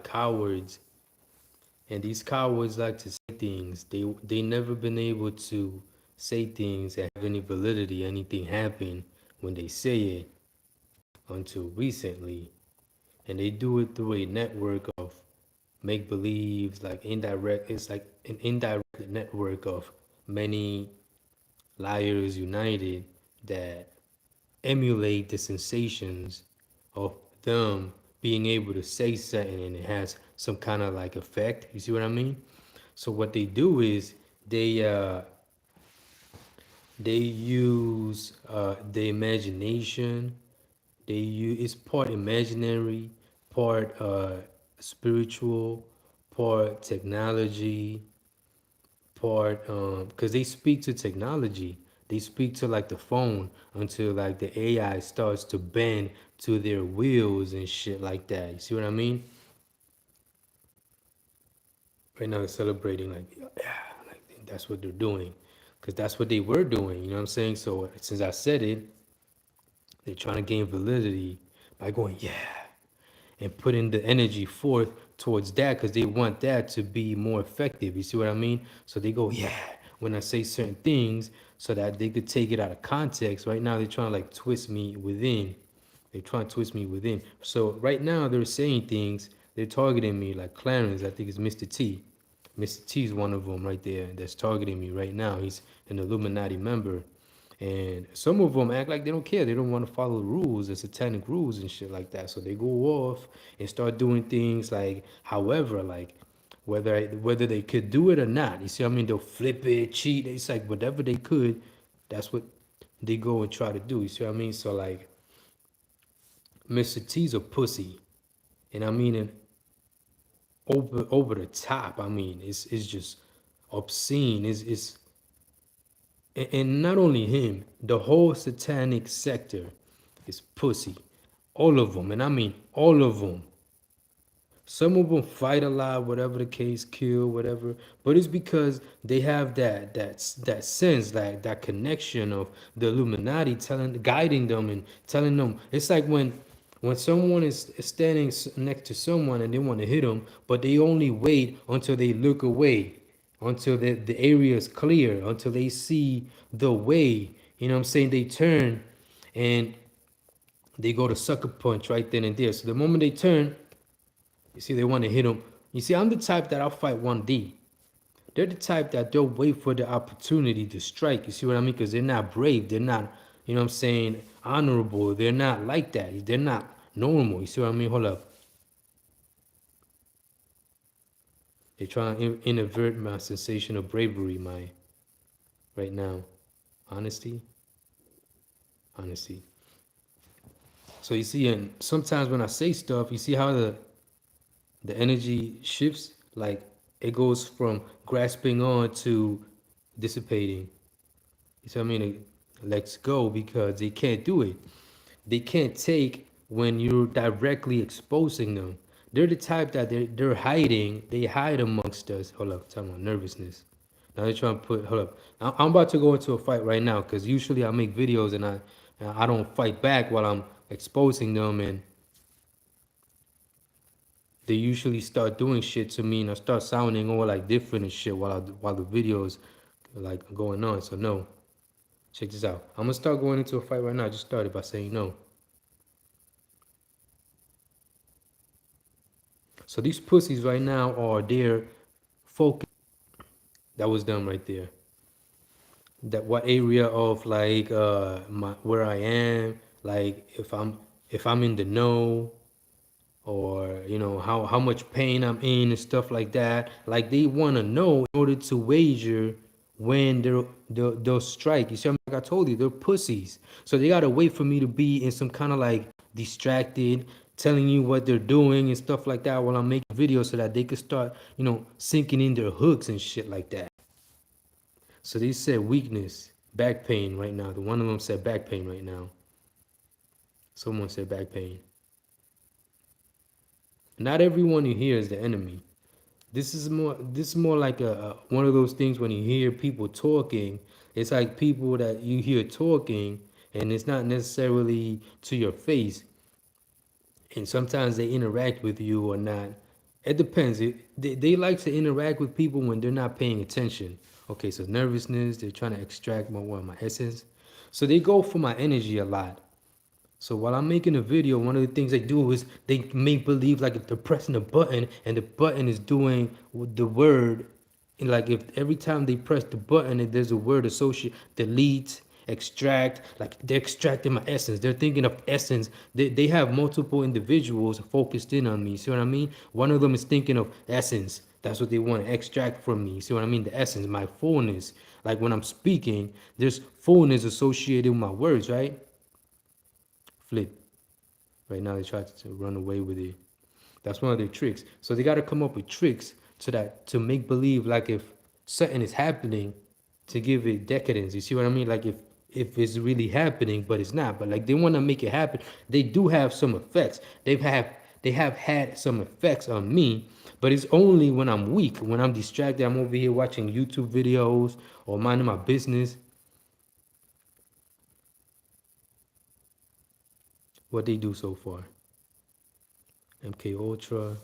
like cowards, and these cowards like to say things. They never been able to say things that have any validity, anything happen when they say it until recently, and they do it through a network of make believes, like indirect. It's like an indirect network of many liars united that emulate the sensations of them being able to say something and it has some kind of like effect. You see what I mean? So what they do is they uh they use the imagination. They use it's part imaginary, part spiritual, part technology, part because they speak to technology. They speak to like the phone until like the AI starts to bend to their wheels and shit like that. You see what I mean? Right now they're celebrating like yeah, like that's what they're doing, because that's what they were doing. You know what I'm saying? So since I said it, they're trying to gain validity by going yeah and putting the energy forth towards that because they want that to be more effective. You see what I mean? So they go, yeah, when I say certain things so that they could take it out of context. Right now, they're trying to like twist me within. They're trying to twist me within. So right now, they're saying things, they're targeting me like Clarence, I think it's Mr. T. Mr. T is one of them right there that's targeting me right now. He's an Illuminati member. And some of them act like they don't care. They don't want to follow the rules, the satanic rules and shit like that. So they go off and start doing things like, however, like whether they could do it or not. You see what I mean? They'll flip it, cheat. It's like whatever they could, that's what they go and try to do. You see what I mean? So like Mr. T's a pussy. And I mean it over the top. I mean, it's just obscene. It's and not only him, the whole satanic sector is pussy. All of them, and I mean all of them. Some of them fight a lot, whatever the case, kill, whatever. But it's because they have that sense, that connection of the Illuminati guiding them and telling them. It's like when someone is standing next to someone and they want to hit them, but they only wait until they look away, until the area is clear, until they see the way. You know what I'm saying? They turn and they go to sucker punch right then and there. So the moment they turn, you see, they want to hit them. You see, I'm the type that I'll fight 1D. They're the type that they'll wait for the opportunity to strike. You see what I mean? Because they're not brave. They're not, you know what I'm saying, honorable. They're not like that. They're not normal. You see what I mean? Hold up. They're trying to invert my sensation of bravery, my right now. Honesty. Honesty. So you see, and sometimes when I say stuff, you see how the energy shifts, like it goes from grasping on to dissipating. You see what I mean? It lets go because they can't do it. They can't take when you're directly exposing them. They're the type that they're hiding. They hide amongst us. Hold up, talking about nervousness. Now they're trying to put. Hold up. I'm about to go into a fight right now because usually I make videos and I don't fight back while I'm exposing them, and they usually start doing shit to me and I start sounding all like different and shit while the videos like going on. So no, check this out. I'm gonna start going into a fight right now. I just started by saying no. So these pussies right now are there focused. That was them right there. That what area of like my where I am, like if I'm in the know, or you know how much pain I'm in and stuff like that. Like they want to know in order to wager when they'll strike. You see, like I told you, they're pussies. So they gotta wait for me to be in some kind of like distracted, telling you what they're doing and stuff like that while I'm making videos so that they could start, you know, sinking in their hooks and shit like that. So they said weakness, back pain right now. The one of them said back pain right now. Someone said back pain. Not everyone you hear is the enemy. This is more like a one of those things when you hear people talking. It's like people that you hear talking, and it's not necessarily to your face. And sometimes they interact with you or not. It depends. They like to interact with people when they're not paying attention. Okay, so nervousness, they're trying to extract my essence. So they go for my energy a lot. So while I'm making a video, one of the things they do is they make believe like if they're pressing a button and the button is doing the word, and like if every time they press the button and there's a word associated, delete, extract, like they're extracting my essence. They're thinking of essence. They have multiple individuals focused in on me. See what I mean? One of them is thinking of essence. That's what they want to extract from me. See what I mean? The essence, my fullness. Like when I'm speaking, there's fullness associated with my words, right? Flip. Right now, they try to run away with it. That's one of their tricks. So they got to come up with tricks to make believe like if something is happening, to give it decadence. You see what I mean? Like if it's really happening, but it's not. But like they want to make it happen. They do have some effects. They have had some effects on me, but it's only when I'm weak, when I'm distracted. I'm over here watching YouTube videos or minding my business. What they do so far? MK Ultra.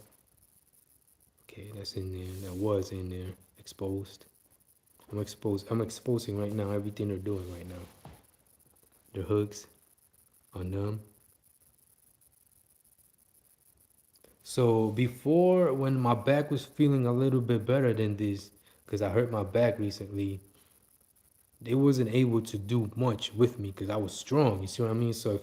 Okay, that's in there. That was in there. Exposed. I'm exposed. I'm exposing right now everything they're doing right now. Their hooks on them. So before, when my back was feeling a little bit better than this, because I hurt my back recently, they wasn't able to do much with me because I was strong. You see what I mean? So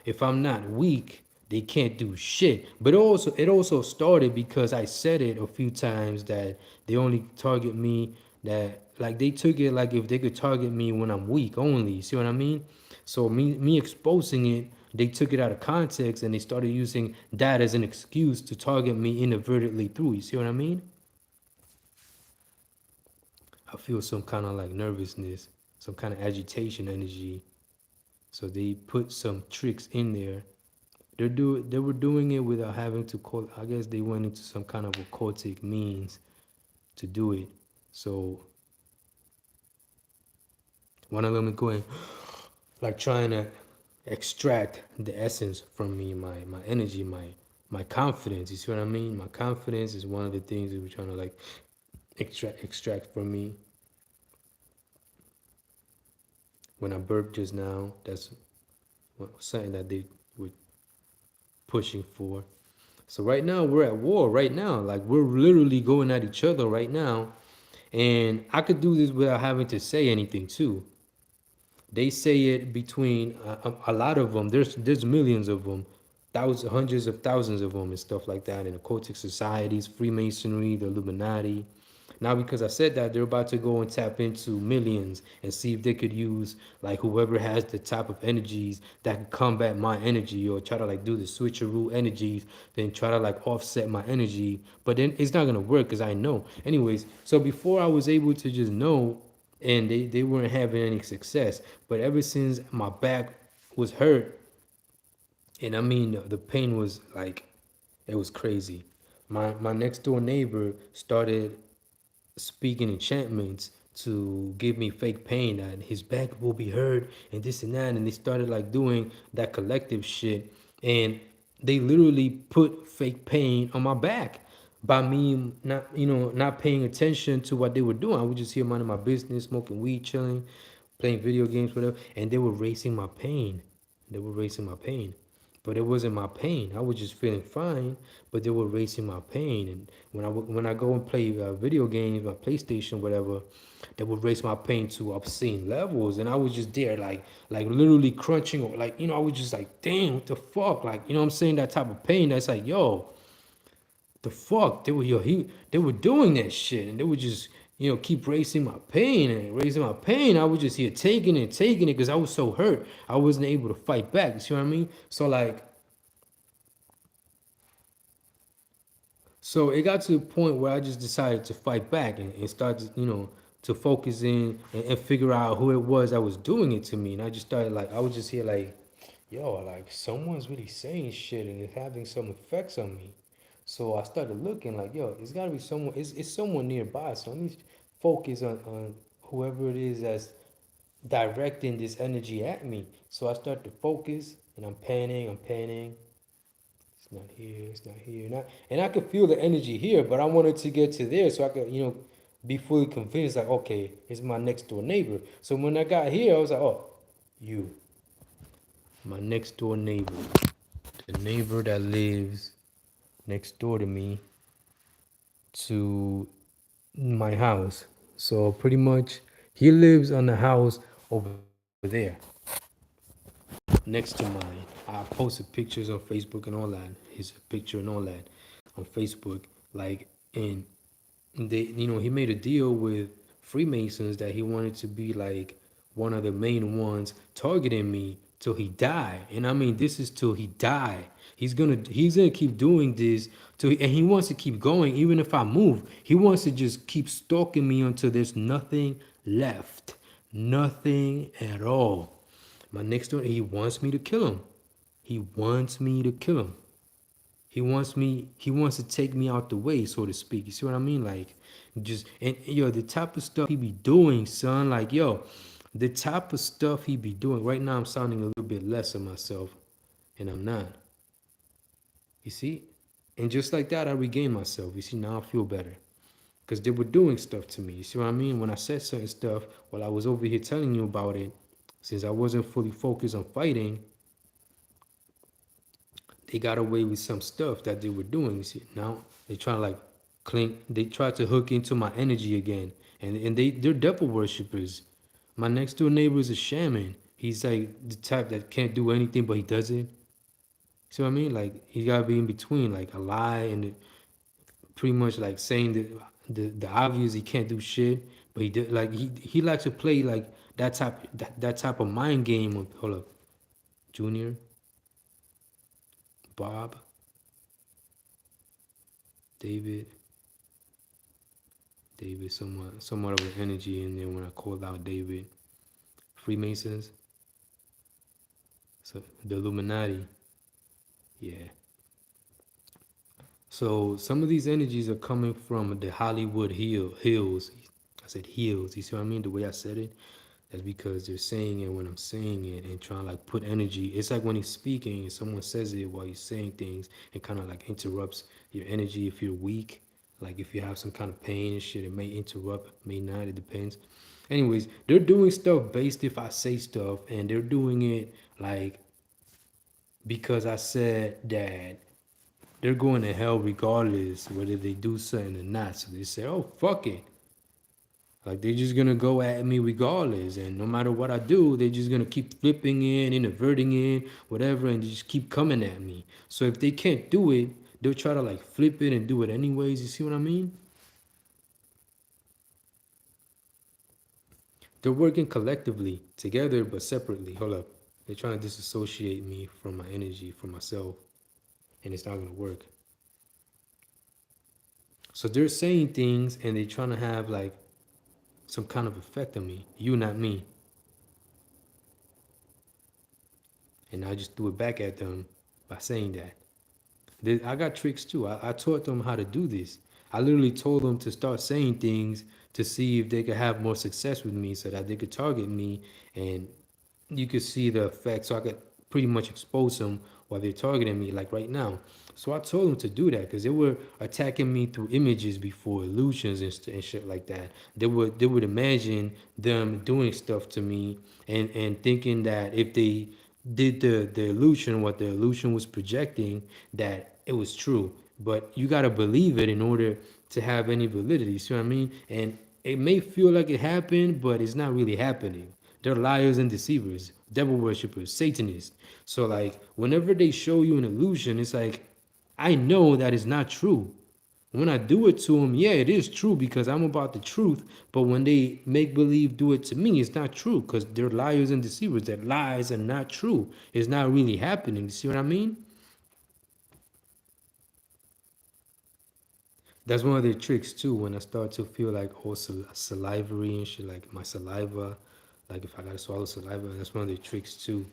if I'm not weak, they can't do shit. But also it also started because I said it a few times that they only target me, that like they took it like if they could target me when I'm weak only. You see what I mean? So me exposing it, they took it out of context and they started using that as an excuse to target me inadvertently through. You see what I mean? I feel some kind of like nervousness, some kind of agitation energy. So they put some tricks in there. They were doing it without having to call. I guess they went into some kind of occultic means to do it. So one of them is going like trying to extract the essence from me, my energy, my confidence. You see what I mean? My confidence is one of the things that we're trying to like extract from me. When I burped just now, that's something that they were pushing for. So right now we're at war right now. Like we're literally going at each other right now. And I could do this without having to say anything too. They say it between a lot of them. There's millions of them, thousands, hundreds of thousands of them, and stuff like that. In occultic societies, Freemasonry, the Illuminati. Now, because I said that, they're about to go and tap into millions and see if they could use like whoever has the type of energies that can combat my energy or try to like do the switcheroo energies, then try to like offset my energy. But then it's not gonna work because I know. Anyways, so before I was able to just know and they weren't having any success. But ever since my back was hurt, and I mean the pain was like it was crazy. My next door neighbor started speaking enchantments to give me fake pain that his back will be hurt and this and that, and they started like doing that collective shit, and they literally put fake pain on my back by me not not paying attention to what they were doing. I would just hear minding my business, smoking weed, chilling, playing video games, whatever, and they were racing my pain. They were racing my pain, but it wasn't my pain. I was just feeling fine, but they were racing my pain. And when I go and play video games, my PlayStation, whatever, they would raise my pain to obscene levels, and I was just there, like literally crunching, or like I was just like, damn, what the fuck, like what I'm saying, that type of pain. That's like, yo, the fuck, they were doing that shit, and they would just keep raising my pain and raising my pain. I was just here taking it because I was so hurt. I wasn't able to fight back. You see what I mean? So it got to the point where I just decided to fight back and start to focus in and figure out who it was that was doing it to me. And I just started like, I was just here like, yo, like someone's really saying shit and it's having some effects on me. So I started looking like, yo, it's gotta be someone, it's someone nearby. So let me focus on whoever it is that's directing this energy at me. So I start to focus and I'm panning. not here, it's not here. Not, and I could feel the energy here, but I wanted to get to there so I could, be fully convinced, like, okay, it's my next door neighbor. So when I got here, I was like, oh, you, my next door neighbor, the neighbor that lives next door to me to my house. So pretty much, he lives on the house over there, next to mine. I posted pictures on Facebook and all that. His picture and all that on Facebook. Like, and they, he made a deal with Freemasons that he wanted to be like one of the main ones targeting me till he die. And I mean, this is till he die. He's gonna keep doing this till and he wants to keep going even if I move. He wants to just keep stalking me until there's nothing left, nothing at all. My next door, he wants me to kill him. He wants me to kill him. He wants to take me out the way, so to speak. You see what I mean? Like, just, and yo, the type of stuff he be doing, son, like, yo, the type of stuff he be doing. Right now, I'm sounding a little bit less of myself, and I'm not. You see? And just like that, I regained myself. You see, now I feel better. Because they were doing stuff to me. You see what I mean? When I said certain stuff, while I was over here telling you about it, since I wasn't fully focused on fighting, they got away with some stuff that they were doing. You see, now they try to like clink. They try to hook into my energy again, and they're devil worshippers. My next door neighbor is a shaman. He's like the type that can't do anything, but he does it. See what I mean? Like he gotta be in between, like a lie and pretty much like saying the obvious. He can't do shit, but he did like he likes to play like that type of mind game. Of, hold up, Junior, Bob, David. David, somewhat of an energy in there when I called out David. Freemasons, so the Illuminati, yeah. So some of these energies are coming from the Hollywood hills. I said hills. You see what I mean? The way I said it. That's because they're saying it when I'm saying it and trying to like put energy. It's like when he's speaking and someone says it while he's saying things and kind of like interrupts your energy if you're weak. Like if you have some kind of pain and shit, it may interrupt, may not, it depends. Anyways, they're doing stuff based if I say stuff and they're doing it like because I said that they're going to hell regardless whether they do something or not. So they say, oh, fuck it. Like they're just gonna go at me regardless, and no matter what I do, they're just gonna keep flipping in, inverting in, whatever, and they just keep coming at me. So if they can't do it, they'll try to like flip it and do it anyways. You see what I mean? They're working collectively together but separately. Hold up, they're trying to disassociate me from my energy, from myself, and it's not gonna work. So they're saying things and they're trying to have like some kind of effect on me. You, not me. And I just threw it back at them by saying that. I got tricks too. I taught them how to do this. I literally told them to start saying things to see if they could have more success with me so that they could target me and you could see the effect. So I could pretty much expose them while they're targeting me, like right now. So I told them to do that because they were attacking me through images before, illusions and shit like that. They would imagine them doing stuff to me and thinking that if they did the illusion, what the illusion was projecting, that it was true. But you gotta believe it in order to have any validity. See what I mean? And it may feel like it happened, but it's not really happening. They're liars and deceivers, devil worshippers, Satanists. So like whenever they show you an illusion, it's like I know that is not true. When I do it to them, yeah, it is true because I'm about the truth. But when they make believe do it to me, it's not true because they're liars and deceivers. Their lies are not true. It's not really happening. You see what I mean? That's one of their tricks too. When I start to feel like all salivary and shit, like my saliva, like if I gotta swallow saliva, that's one of their tricks too.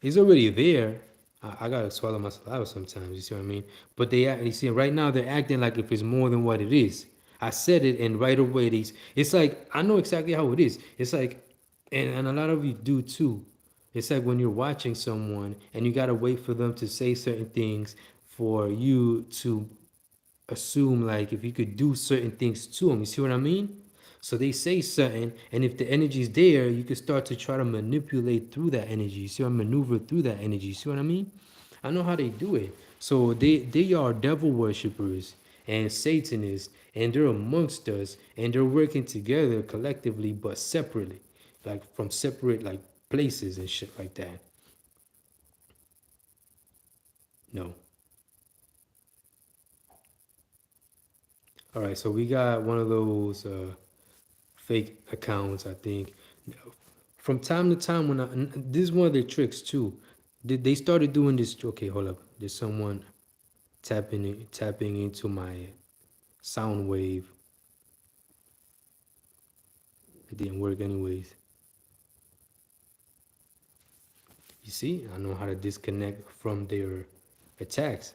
It's already there. I gotta swallow my saliva sometimes. You see what I mean? But you see, right now they're acting like if it's more than what it is. I said it, and right away it's like I know exactly how it is. It's like, and a lot of you do too. It's like when you're watching someone and you gotta wait for them to say certain things for you to assume like if you could do certain things to them. You see what I mean? So they say something, and if the energy's there, you can start to try to manipulate through that energy. You see, or maneuver through that energy. You see what I mean? I know how they do it. So they are devil worshippers and Satanists, and they're amongst us, and they're working together collectively but separately, like from separate like places and shit like that. No. All right, so we got one of those fake accounts, I think. From time to time, this is one of their tricks too. They started doing this. Okay, hold up. There's someone tapping into my sound wave. It didn't work anyways. You see, I know how to disconnect from their attacks.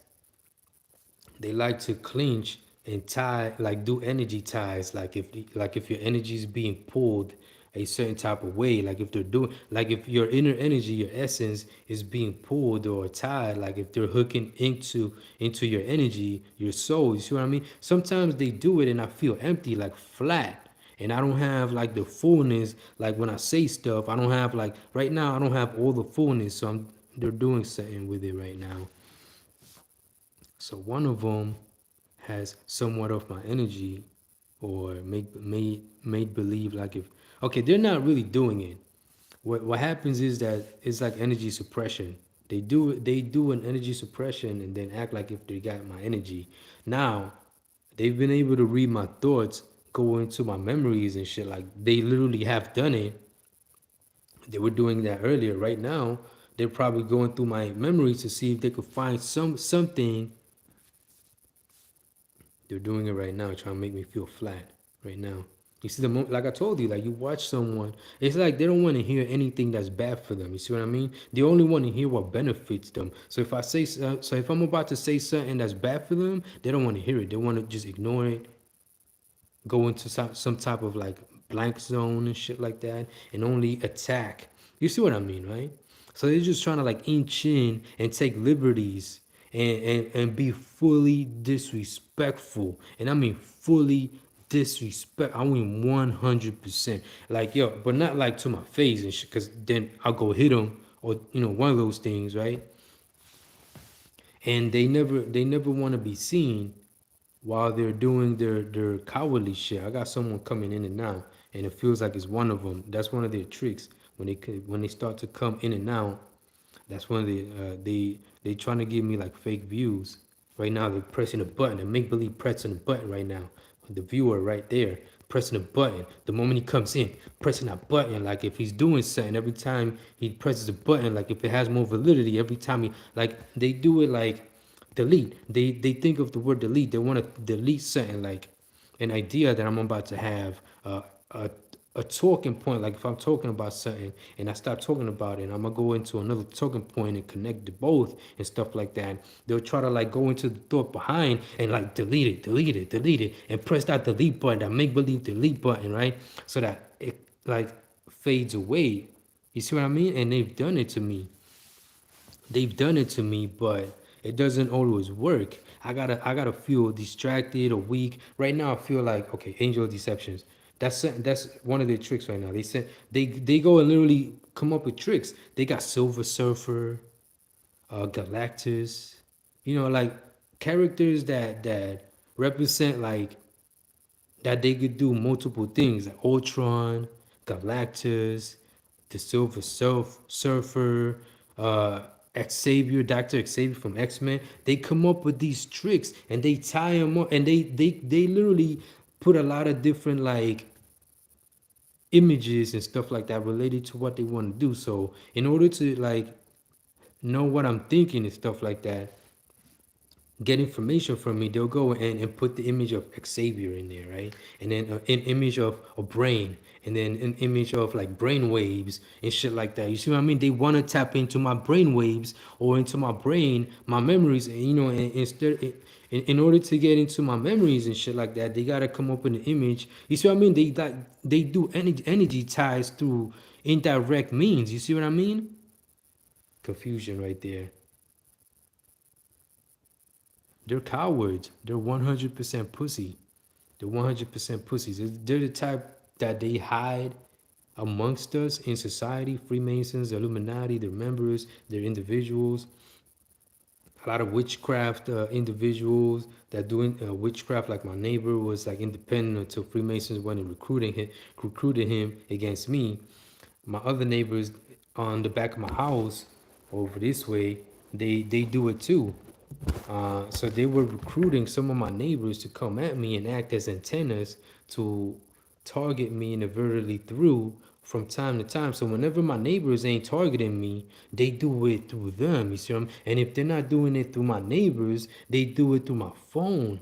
They like to clinch and tie, like do energy ties, like if your energy is being pulled a certain type of way, like if they're doing, like if your inner energy, your essence is being pulled or tied, like if they're hooking into your energy, your soul. You see what I mean? Sometimes they do it and I feel empty, like flat, and I don't have like the fullness. Like when I say stuff, I don't have like right now. I don't have all the fullness, so they're doing something with it right now. So one of them has somewhat of my energy, or made believe like if okay, they're not really doing it. What happens is that it's like energy suppression. They do an energy suppression and then act like if they got my energy. Now they've been able to read my thoughts, go into my memories and shit. Like they literally have done it. They were doing that earlier. Right now, they're probably going through my memories to see if they could find something. They're doing it right now, trying to make me feel flat right now. You see, like I told you, like you watch someone, it's like they don't want to hear anything that's bad for them. You see what I mean? They only want to hear what benefits them. So if I say so, if I'm about to say something that's bad for them, they don't want to hear it. They want to just ignore it, go into some type of like blank zone and shit like that, and only attack. You see what I mean, right? So they're just trying to like inch in and take liberties and be fully disrespectful. And I mean fully disrespect. I mean 100%. Like, yo, but not like to my face and shit, because then I'll go hit them or, one of those things, right? And they never want to be seen while they're doing their cowardly shit. I got someone coming in and out, and it feels like it's one of them. That's one of their tricks when they start to come in and out. That's one of they trying to give me like fake views. Right now they're pressing a button and make believe pressing a button right now. The viewer right there pressing a button. The moment he comes in, pressing that button, like if he's doing something, every time he presses a button, like if it has more validity, every time he like they do it like delete. They think of the word delete. They want to delete something like an idea that I'm about to have a a talking point. Like if I'm talking about something and I stop talking about it, and I'm gonna go into another talking point and connect the both and stuff like that. They'll try to like go into the thought behind and like delete it, and press that delete button, that make believe delete button, right? So that it like fades away. You see what I mean? And they've done it to me, but it doesn't always work. I gotta feel distracted or weak. Right now, I feel like okay, angel deceptions. That's one of their tricks right now. They said they go and literally come up with tricks. They got Silver Surfer, Galactus, like characters that represent like that they could do multiple things like Ultron, Galactus, the Surfer, uh, Xavier, Dr. Xavier from X-Men. They come up with these tricks and they tie them up, and they literally put a lot of different like images and stuff like that related to what they want to do. So in order to like know what I'm thinking and stuff like that, get information from me, they'll go and put the image of Xavier in there, right? And then an image of a brain, and then an image of like brain waves and shit like that. You see what I mean? They want to tap into my brain waves or into my brain, my memories, and in order to get into my memories and shit like that, they gotta come up with an image. You see what I mean? They do energy ties through indirect means. You see what I mean? Confusion right there. They're cowards. They're 100% pussy. They're 100% pussies. They're the type that they hide amongst us in society. Freemasons, Illuminati, their members, their individuals, a lot of witchcraft individuals that doing witchcraft. Like my neighbor was like independent until Freemasons went and recruited him against me. My other neighbors on the back of my house over this way, they do it too. So they were recruiting some of my neighbors to come at me and act as antennas to target me inadvertently through from time to time. So whenever my neighbors ain't targeting me, they do it through them. You see what I'm? And if they're not doing it through my neighbors, they do it through my phone.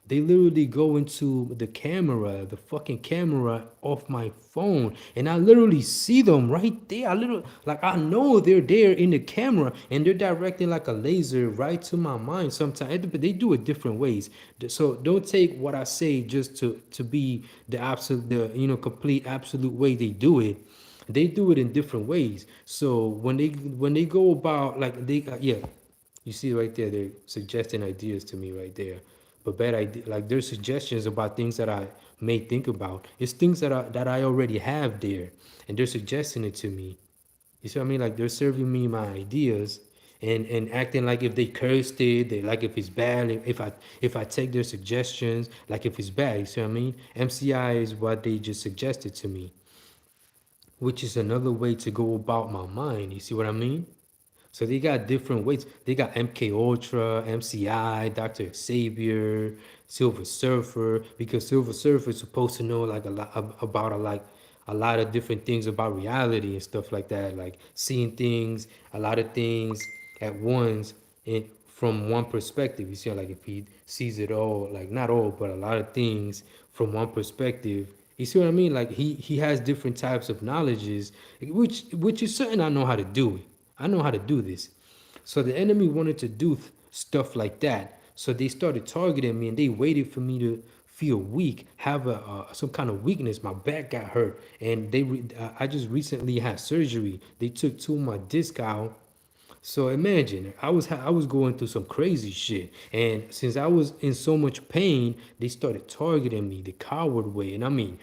They literally go into the camera, the fucking camera off my phone, and I literally see them right there. I literally, like, I know they're there in the camera, and they're directing like a laser right to my mind. Sometimes they do it different ways. So don't take what I say just to be the absolute, the complete absolute way they do it. They do it in different ways. So when they go about like yeah, you see right there, they're suggesting ideas to me right there. But bad idea, like there's suggestions about things that I may think about. It's things that I already have there, and they're suggesting it to me. You see what I mean? Like they're serving me my ideas and acting like if they cursed it, they like if it's bad, if I take their suggestions, like if it's bad. You see what I mean? MCI is what they just suggested to me, which is another way to go about my mind. You see what I mean? So they got different weights. They got MK Ultra, MCI, Dr. Xavier, Silver Surfer, because Silver Surfer is supposed to know like a lot about a lot of different things about reality and stuff like that, like seeing things, a lot of things at once and from one perspective. You see, like if he sees it all, like not all, but a lot of things from one perspective. You see what I mean? Like he has different types of knowledges, which is certain I know how to do it. I know how to do this. So the enemy wanted to do stuff like that. So they started targeting me, and they waited for me to feel weak, have some kind of weakness. My back got hurt, and I just recently had surgery. They took two of my disc out. So imagine I was going through some crazy shit, and since I was in so much pain, they started targeting me the coward way, and I mean,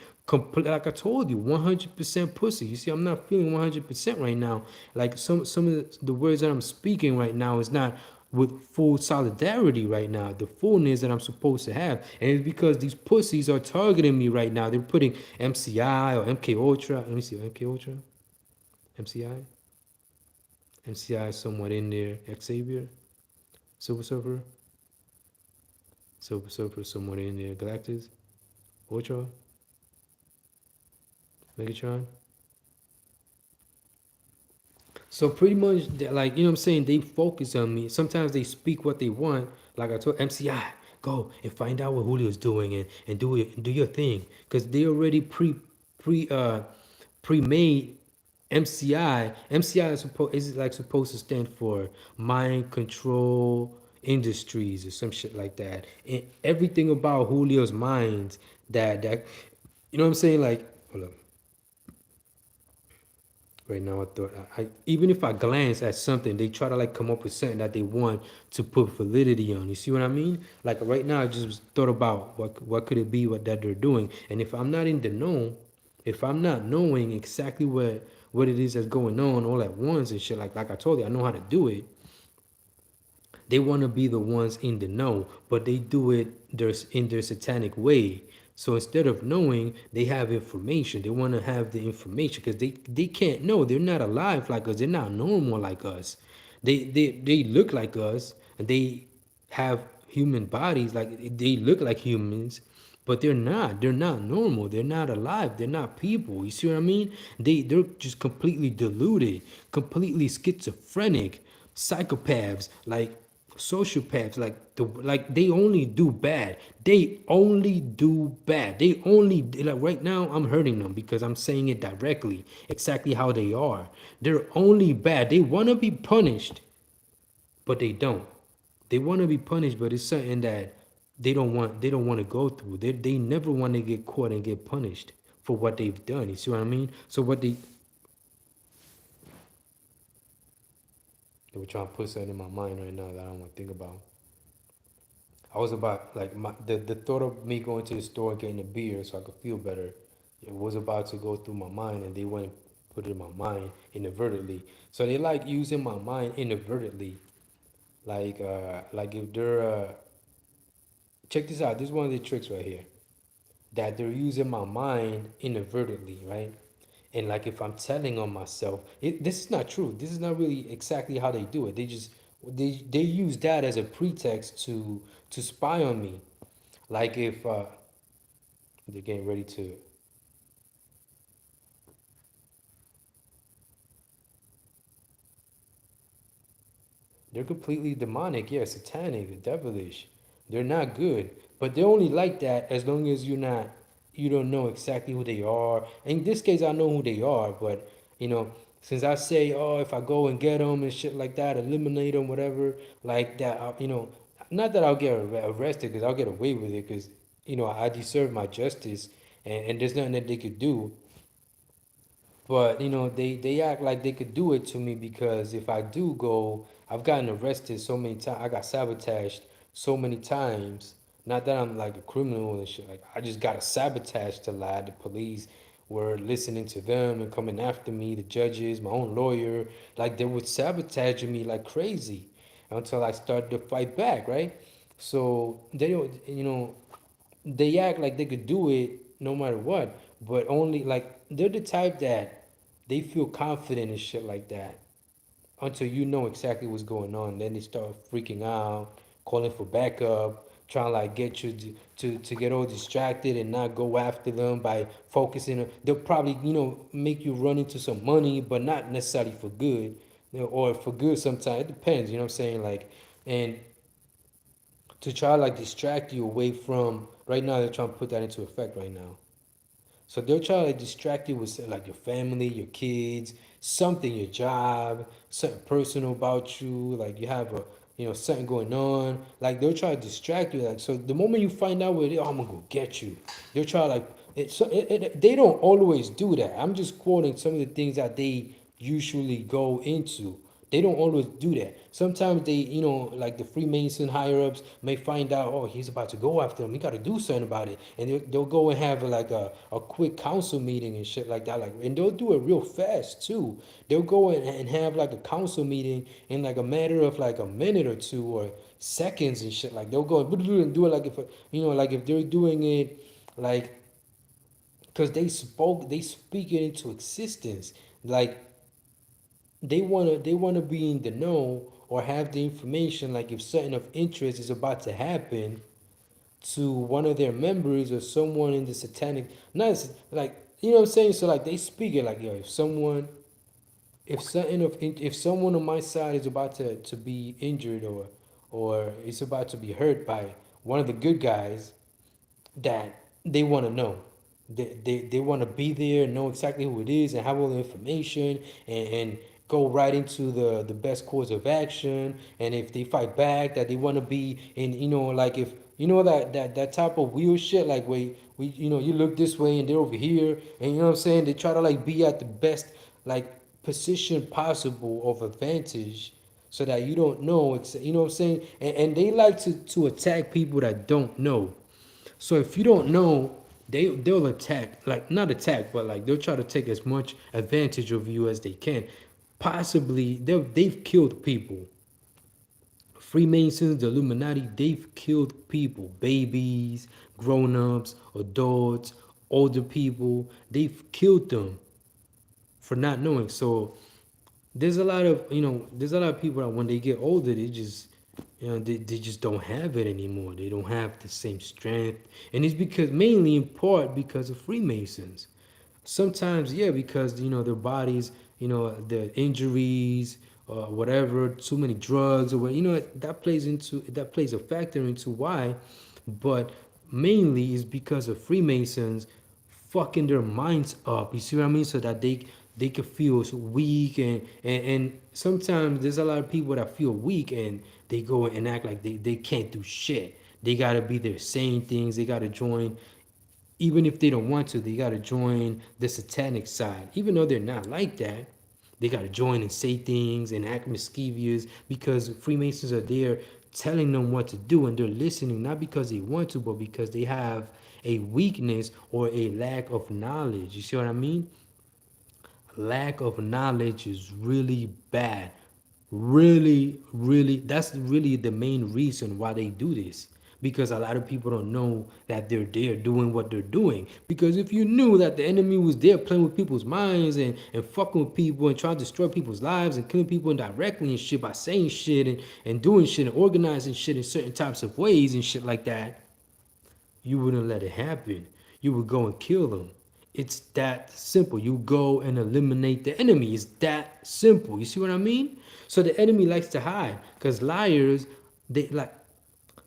like I told you, 100% pussy. You see, I'm not feeling 100% right now. Like some of the words that I'm speaking right now is not with full solidarity right now, the fullness that I'm supposed to have, and it's because these pussies are targeting me right now. They're putting MCI or MK Ultra. Let me see, MK Ultra, MCI. MCI is somewhat in there. Xavier, Silver Surfer, Silver Surfer is somewhat in there. Galactus, Ultra, Megatron. So pretty much, like you know what I'm saying, they focus on me. Sometimes they speak what they want. Like I told MCI, go and find out what Julio's doing and do it and do your thing. Cause they already pre-made MCI. MCI is like supposed to stand for Mind Control Industries or some shit like that. And everything about Julio's minds that you know what I'm saying? Like, hold up. Right now, I thought even if I glance at something, they try to like come up with something that they want to put validity on. You see what I mean? Like right now, I just thought about what could it be what that they're doing, and if I'm not in the know, if I'm not knowing exactly what it is that's going on all at once and shit, like I told you, I know how to do it. They want to be the ones in the know, but they do it in their satanic way. So instead of knowing, they have information. They want to have the information because they can't know. They're not alive like us. They're not normal like us. They look like us and they have human bodies. Like they look like humans, but they're not. They're not normal. They're not alive. They're not people. You see what I mean? They're just completely deluded, completely schizophrenic, psychopaths, like sociopaths, like they only do bad. They only do bad. They only like right now I'm hurting them because I'm saying it directly, exactly how they are. They're only bad. They want to be punished, but they don't. They want to be punished, but it's something that they don't want to go through. They never want to get caught and get punished for what they've done. You see what I mean? So what they were trying to put something in my mind right now that I don't want to think about. I was about like the thought of me going to the store and getting a beer so I could feel better. It was about to go through my mind, and they went and put it in my mind inadvertently. So they like using my mind inadvertently. Like if they're check this out. This is one of the tricks right here that they're using my mind inadvertently, right? And like if I'm telling on myself, this is not true. This is not really exactly how they do it. They use that as a pretext to spy on me. Like if they're getting ready to, they're completely demonic, yeah, satanic, devilish. They're not good, but they're only like that as long as you don't know exactly who they are. In this case, I know who they are, but you know, since I say, oh, if I go and get them and shit like that, eliminate them, whatever, like that, not that I'll get arrested because I'll get away with it because I deserve my justice, and there's nothing that they could do. But they act like they could do it to me because if I do go, I've gotten arrested so many times. I got sabotaged so many times. Not that I'm like a criminal and shit. Like I just got sabotaged to lie. The police were listening to them and coming after me. The judges, my own lawyer, like they were sabotaging me like crazy until I started to fight back. Right. So they don't, they act like they could do it no matter what, but only like they're the type that they feel confident and shit like that until you know exactly what's going on. Then they start freaking out, calling for backup, trying to like get you to get all distracted and not go after them by focusing. They'll probably make you run into some money, but not necessarily for good, or for good sometimes. It depends. You know what I'm saying? Like, and to try to like distract you away from right now, they're trying to put that into effect right now. So they'll try to distract you with like your family, your kids, something, your job, something personal about you, like you have a something going on. Like they'll try to distract you. Like so, the moment you find out where they, I'm gonna go get you. They'll try like they don't always do that. I'm just quoting some of the things that they usually go into. They don't always do that. Sometimes they, like the Freemason higher ups may find out, oh, he's about to go after him. We got to do something about it, and they'll go and have like a quick council meeting and shit like that. Like, and they'll do it real fast too. They'll go and have like a council meeting in like a matter of like a minute or two or seconds and shit. Like they'll go and do it like if like if they're doing it like because they speak it into existence. Like they wanna be in the know or have the information like if something of interest is about to happen to one of their members or someone in the satanic not like what I'm saying, so like they speak it like, yo, if someone on my side is about to be injured or is about to be hurt by one of the good guys, that they want to know. They want to be there, know exactly who it is, and have all the information, and go right into the best course of action. And if they fight back, that they want to be in, like if that type of weird shit, like where you look this way and they're over here, and you know what I'm saying. They try to like be at the best like position possible of advantage so that you don't know it's you know what I'm saying, and they like to attack people that don't know. So if you don't know, they'll attack, like not attack, but like they'll try to take as much advantage of you as they can. Possibly they've killed people. Freemasons, the Illuminati, they've killed people, babies, grown-ups, adults, older people. They've killed them for not knowing. So there's a lot of people that when they get older, they just they just don't have it anymore. They don't have the same strength, and it's because mainly in part because of Freemasons. Sometimes, yeah, because their bodies, the injuries or whatever, too many drugs or what, that plays a factor into why, but mainly is because of Freemasons fucking their minds up. You see what I mean? So that they could feel so weak, and sometimes there's a lot of people that feel weak and they go and act like they can't do shit. They gotta be there saying things. They gotta join, even if they don't want to. They gotta join the satanic side, even though they're not like that. They gotta join and say things and act mischievous because Freemasons are there telling them what to do, and they're listening not because they want to, but because they have a weakness or a lack of knowledge. You see what I mean? Lack of knowledge is really bad. Really, that's really the main reason why they do this. Because a lot of people don't know that they're there doing what they're doing. Because if you knew that the enemy was there playing with people's minds and fucking with people and trying to destroy people's lives and killing people indirectly and shit by saying shit and doing shit and organizing shit in certain types of ways and shit like that, you wouldn't let it happen. You would go and kill them. It's that simple. You go and eliminate the enemy. It's that simple. You see what I mean? So the enemy likes to hide because liars, they like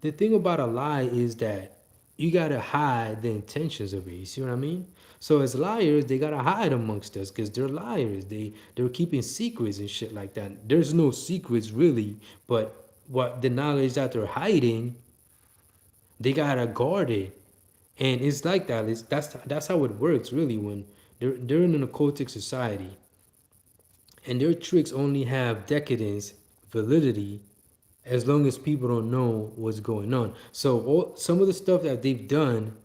the thing about a lie is that you gotta hide the intentions of it. You see what I mean? So as liars, they gotta hide amongst us because they're liars. They're keeping secrets and shit like that. There's no secrets really, but what the knowledge that they're hiding, they gotta guard it, and it's like that. That's how it works really when they're in an occultic society, and their tricks only have decadence, validity, as long as people don't know what's going on. So some of the stuff that they've done,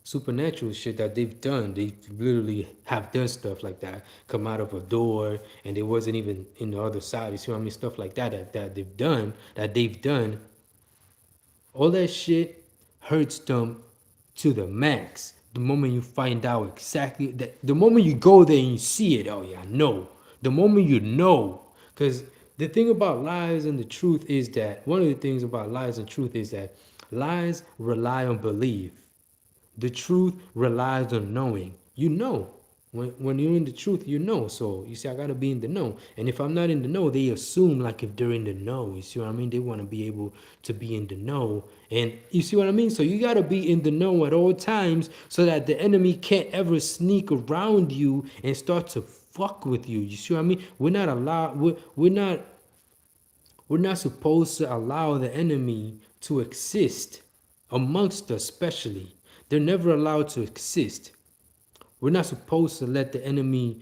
supernatural shit that they've done, they literally have done stuff like that, come out of a door and they wasn't even in the other side. You see what I mean? Stuff like that that they've done, all that shit hurts them to the max. The moment you find out exactly that, the moment you go there and you see it, oh yeah, I know. The moment you know, because the thing about lies and the truth is that one of the things about lies and truth is that lies rely on belief. The truth relies on knowing. You know. When you're in the truth, you know. So you see, I gotta be in the know. And if I'm not in the know, they assume like if they're in the know. You see what I mean? They want to be able to be in the know. And you see what I mean? So you gotta be in the know at all times so that the enemy can't ever sneak around you and start to fuck with you. You see what I mean? We're not supposed to allow the enemy to exist amongst us, especially. They're never allowed to exist. We're not supposed to let the enemy,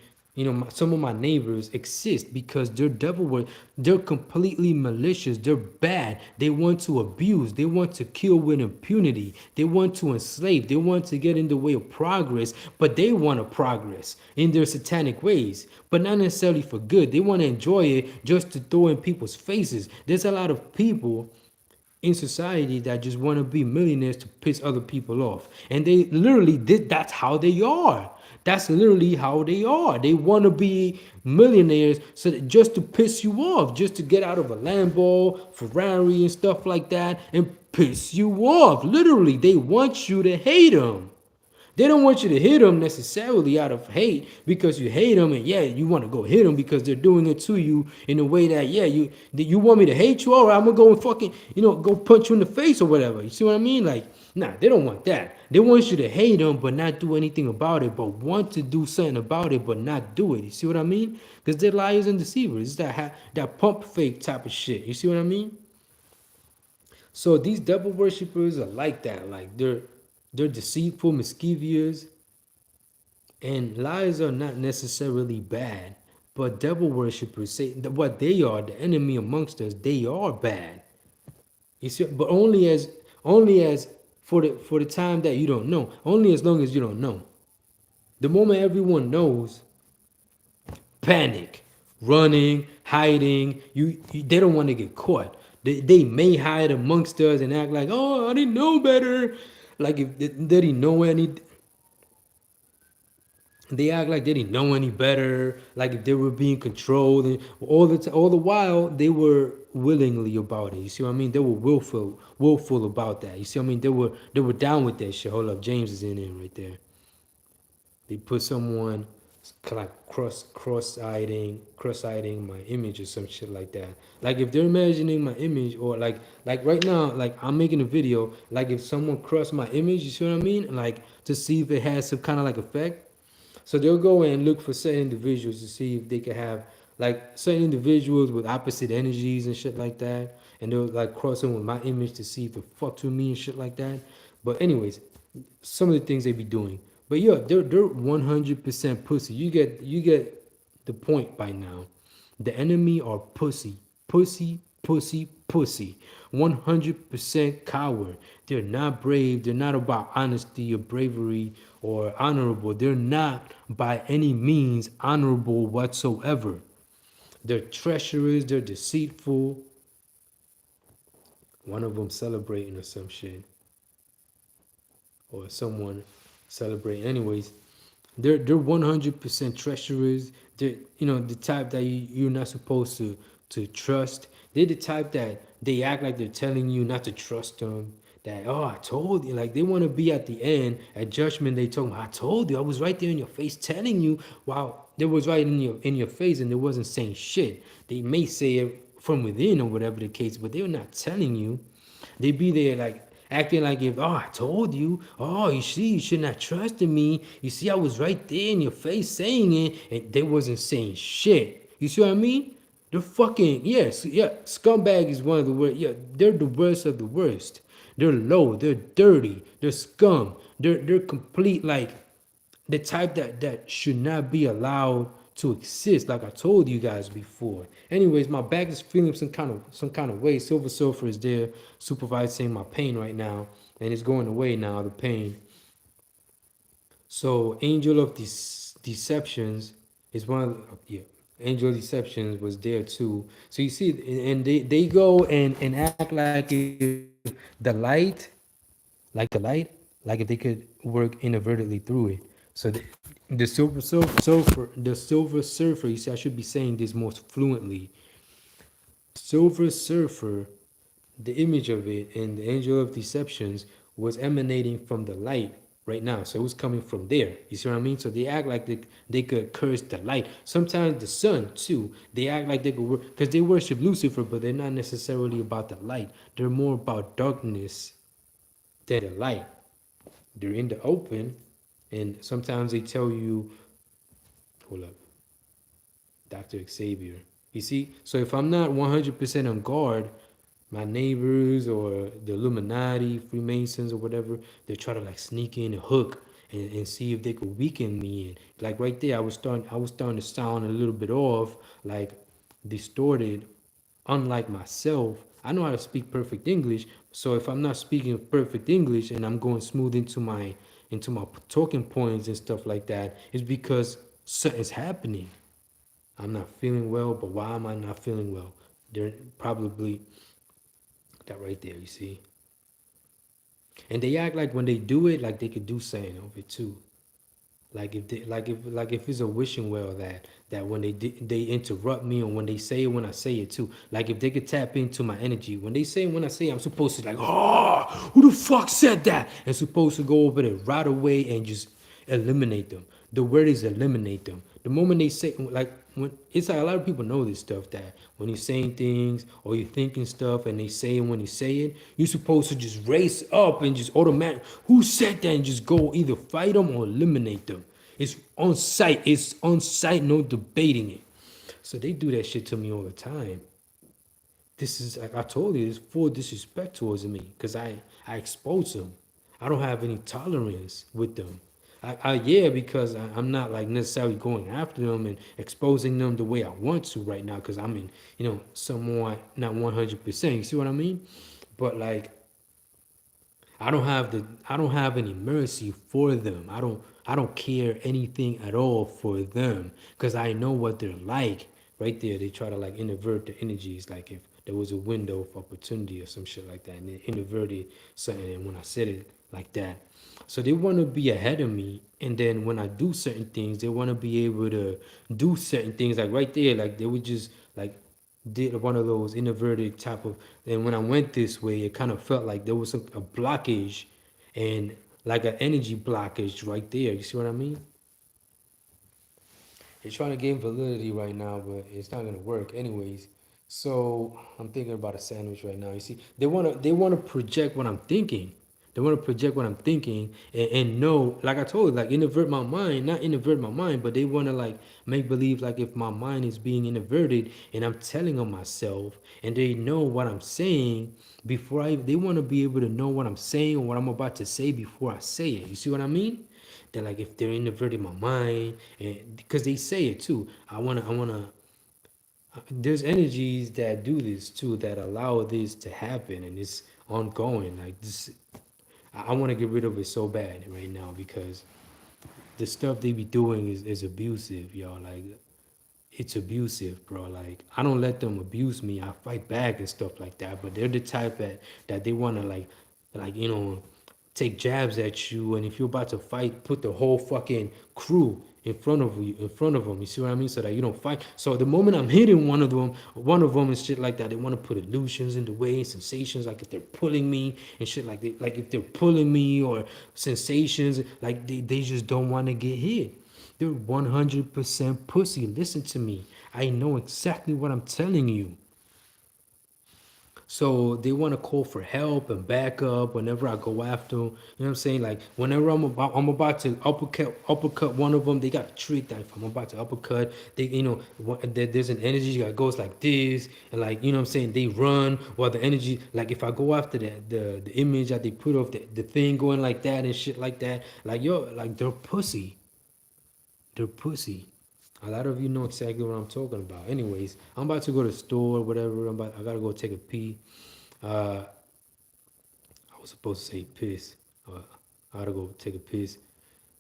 some of my neighbors exist because they're devil work. They're completely malicious. They're bad. They want to abuse. They want to kill with impunity. They want to enslave. They want to get in the way of progress, but they want to progress in their satanic ways, but not necessarily for good. They want to enjoy it just to throw in people's faces. There's a lot of people in society that just want to be millionaires to piss other people off. And they literally did, that's how they are. That's literally how they are. They want to be millionaires so that just to piss you off, just to get out of a Lambo, Ferrari, and stuff like that and piss you off. Literally, they want you to hate them. They don't want you to hit them necessarily out of hate because you hate them, and yeah, you want to go hit them because they're doing it to you in a way that yeah, you want me to hate you. All right, I'm gonna go and fucking go punch you in the face or whatever. You see what I mean? Like, nah, they don't want that. They want you to hate them but not do anything about it, but want to do something about it but not do it. You see what I mean? Because they're liars and deceivers. It's that pump fake type of shit. You see what I mean? So these devil worshippers are like that. Like they're deceitful, mischievous, and lies are not necessarily bad. But devil worshippers say that what they are, the enemy amongst us, they are bad. You see, but only as for the time that you don't know. Only as long as you don't know. The moment everyone knows, panic, running, hiding. They don't want to get caught. They may hide amongst us and act like, oh, I didn't know better. Like if they didn't know any, they act like they didn't know any better. Like if they were being controlled, and all the while they were willingly about it. You see what I mean? They were willful about that. You see what I mean? They were down with that shit. Hold up, James is in there right there. They put someone like cross-eying my image or some shit like that. Like if they're imagining my image, or like right now, like I'm making a video, like if someone crossed my image, you see what I mean? Like to see if it has some kind of like effect. So they'll go and look for certain individuals to see if they can have like certain individuals with opposite energies and shit like that. And they'll like cross them with my image to see if it fucks with me and shit like that. But anyways, some of the things they be doing. But yeah, they're 100% pussy. You get the point by now. The enemy are pussy, pussy, pussy, pussy. 100% coward. They're not brave. They're not about honesty or bravery or honorable. They're not by any means honorable whatsoever. They're treacherous. They're deceitful. One of them celebrating or some shit, or someone celebrating. Anyways, they're 100% treacherous. They're, the type that you're not supposed to trust. They're the type that they act like they're telling you not to trust them. That, oh, I told you. Like, they want to be at the end at judgment. They told me, I told you. I was right there in your face telling you. Wow, they was right in your face, and they wasn't saying shit. They may say it from within or whatever the case, but they're not telling you. They be there like acting like if, oh, I told you, oh, you see, you should not trust in me. You see, I was right there in your face saying it, and they wasn't saying shit. You see what I mean? They're fucking, yes, yeah, scumbag is one of the worst. Yeah, they're the worst of the worst. They're low, they're dirty, they're scum, they're complete like the type that should not be allowed to exist, like I told you guys before. Anyways, my back is feeling some kind of way. Silver Surfer is there supervising my pain right now, and it's going away now, the pain. So Angel of Deceptions is one of yeah. Angel of Deceptions was there too. So you see, and they go and act like if the light, like if they could work inadvertently through it. So the Silver Surfer. You see, I should be saying this most fluently. Silver Surfer, the image of it and the Angel of Deceptions was emanating from the light right now. So it was coming from there. You see what I mean? So they act like they could curse the light. Sometimes the sun too. They act like they could because they worship Lucifer, but they're not necessarily about the light. They're more about darkness than the light. They're in the open, and sometimes they tell you, hold up, Dr. Xavier. You see, so if I'm not 100% on guard, my neighbors or the Illuminati, Freemasons or whatever, they try to like sneak in and hook and see if they could weaken me. And like right there, I was starting to sound a little bit off, like distorted, unlike myself. I know how to speak perfect English, so if I'm not speaking perfect English and I'm going smooth into my talking points and stuff like that, it's because something's happening. I'm not feeling well, but why am I not feeling well? They're probably that right there, you see. And they act like when they do it, like they could do something of it too. Like if it's a wishing well that when they interrupt me, or when they say it when I say it too. Like if they could tap into my energy when they say it, when I say it, I'm supposed to like, oh, who the fuck said that? And supposed to go over there right away and just eliminate them. The word is eliminate them. The moment they say, like, when it's like a lot of people know this stuff, that when you're saying things or you're thinking stuff and they say it when you say it, you're supposed to just race up and just automatic. Who said that? And just go either fight them or eliminate them. It's on sight. It's on sight. No debating it. So they do that shit to me all the time. This is like I told you, it's full disrespect towards me because I expose them. I don't have any tolerance with them. Yeah, because I'm not like necessarily going after them and exposing them the way I want to right now because I'm in, somewhat not 100%. You see what I mean? But like I don't have any mercy for them. I don't care anything at all for them because I know what they're like. Right there, they try to like invert the energies. Like if there was a window of opportunity or some shit like that, and they inverted something. And when I said it like that, so they want to be ahead of me. And then when I do certain things, they want to be able to do certain things. Like right there, like they would just like did one of those inverted type of. And when I went this way, it kind of felt like there was a blockage, and like an energy blockage right there. You see what I mean? They're trying to gain validity right now, but it's not gonna work anyways. So I'm thinking about a sandwich right now. You see, they wanna project what I'm thinking. They want to project what I'm thinking and know, like I told you, like invert my mind, not invert my mind, but they want to like make believe like if my mind is being inverted and I'm telling on myself and they know what I'm saying before they want to be able to know what I'm saying or what I'm about to say before I say it. You see what I mean? That like if they're inverting my mind, and because they say it too, I wanna There's energies that do this too, that allow this to happen, and it's ongoing. Like this, I want to get rid of it so bad right now because the stuff they be doing is abusive, y'all. Like it's abusive, bro. Like I don't let them abuse me. I fight back and stuff like that. But they're the type that they want to like take jabs at you. And if you're about to fight, put the whole fucking crew in front of them. You see what I mean? So that you don't fight. So the moment I'm hitting one of them and shit like that, they want to put illusions in the way, sensations. Like if they're pulling me and shit, like if they're pulling me or sensations, like they just don't want to get hit. They're 100% pussy. Listen to me. I know exactly what I'm telling you. So they want to call for help and backup whenever I go after them. You know what I'm saying? Like whenever I'm about to uppercut one of them, they got a trick that if I'm about to uppercut, they there's an energy that goes like this, and like you know what I'm saying, they run while the energy, like if I go after the image that they put of the thing going like that and shit like that, like yo, like they're pussy. They're pussy. A lot of you know exactly what I'm talking about. Anyways, I'm about to go to the store, whatever. I gotta go take a pee. Uh, I was supposed to say piss. I gotta go take a piss.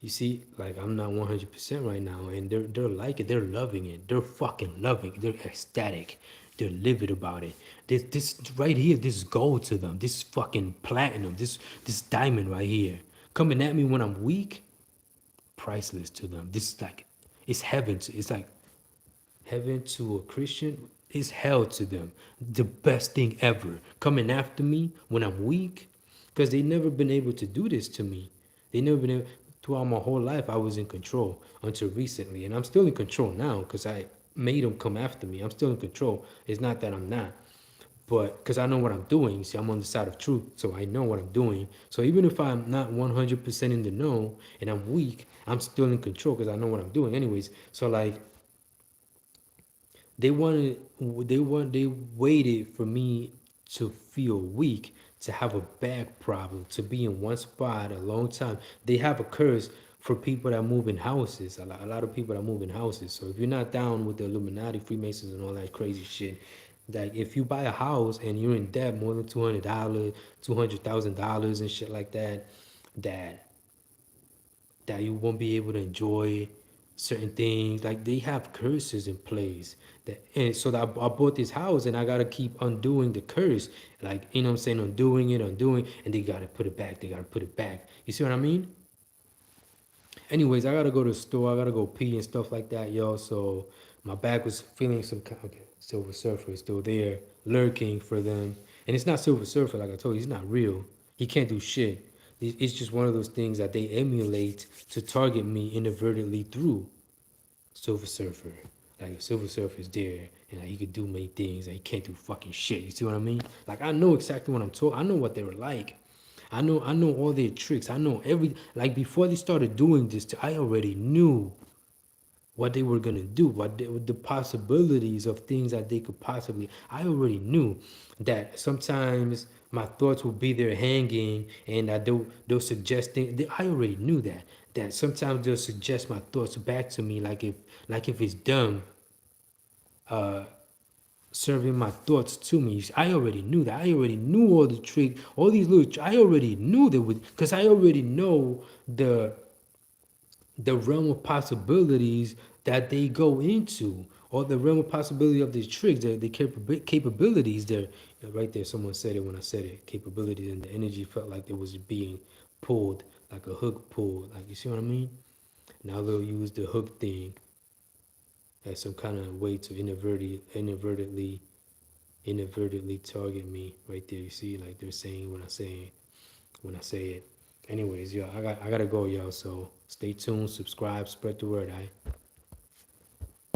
You see, like I'm not 100% right now, and they're like it. They're loving it. They're fucking loving it. They're ecstatic. They're livid about it. This right here, this gold to them. This fucking platinum. This diamond right here, coming at me when I'm weak, priceless to them. This is like, it's heaven. It's like heaven to a Christian is hell to them. The best thing ever. Coming after me when I'm weak, because they never been able to do this to me. They never been able. Throughout my whole life, I was in control until recently, and I'm still in control now because I made them come after me. I'm still in control. It's not that I'm not, but because I know what I'm doing. See, I'm on the side of truth, so I know what I'm doing. So even if I'm not 100% in the know and I'm weak, I'm still in control because I know what I'm doing. Anyways, so like they wanted, they waited for me to feel weak, to have a back problem, to be in one spot a long time. They have a curse for people that move in houses. A lot of people that move in houses. So if you're not down with the Illuminati, Freemasons, and all that crazy shit, like if you buy a house and you're in debt more than $200, $200,000 and shit like that, that that you won't be able to enjoy certain things. Like they have curses in place. That and so that I bought this house and I gotta keep undoing the curse. Like you know what I'm saying, undoing, and they gotta put it back. They gotta put it back. You see what I mean? Anyways, I gotta go to the store. I gotta go pee and stuff like that, yo. So my back was feeling some kind. Okay, Silver Surfer is still there, lurking for them. And it's not Silver Surfer, like I told you. He's not real. He can't do shit. It's just one of those things that they emulate to target me inadvertently through Silver Surfer. Like Silver Surfer is there, and like, he could do many things, and he can't do fucking shit. You see what I mean? Like I know exactly what I'm talking. I know what they were like. I know all their tricks. I know every, like before they started doing this, I already knew what they were gonna do, the possibilities of things that they could possibly. I already knew that sometimes my thoughts will be there hanging, and that they'll suggest things. I already knew that sometimes they'll suggest my thoughts back to me, like if it's dumb, serving my thoughts to me. I already knew that. I already knew all the tricks, all these little. I already knew that would, because I already know the realm of possibilities that they go into, or the realm of possibility of these tricks, the capabilities there. Right there, someone said it when I said it. Capabilities, and the energy felt like it was being pulled, like a hook pulled. Like you see what I mean? Now they'll use the hook thing as some kind of way to inadvertently target me. Right there, you see, like they're saying when I say it. Anyways, yo, I gotta go, yo. So stay tuned, subscribe, spread the word, alright?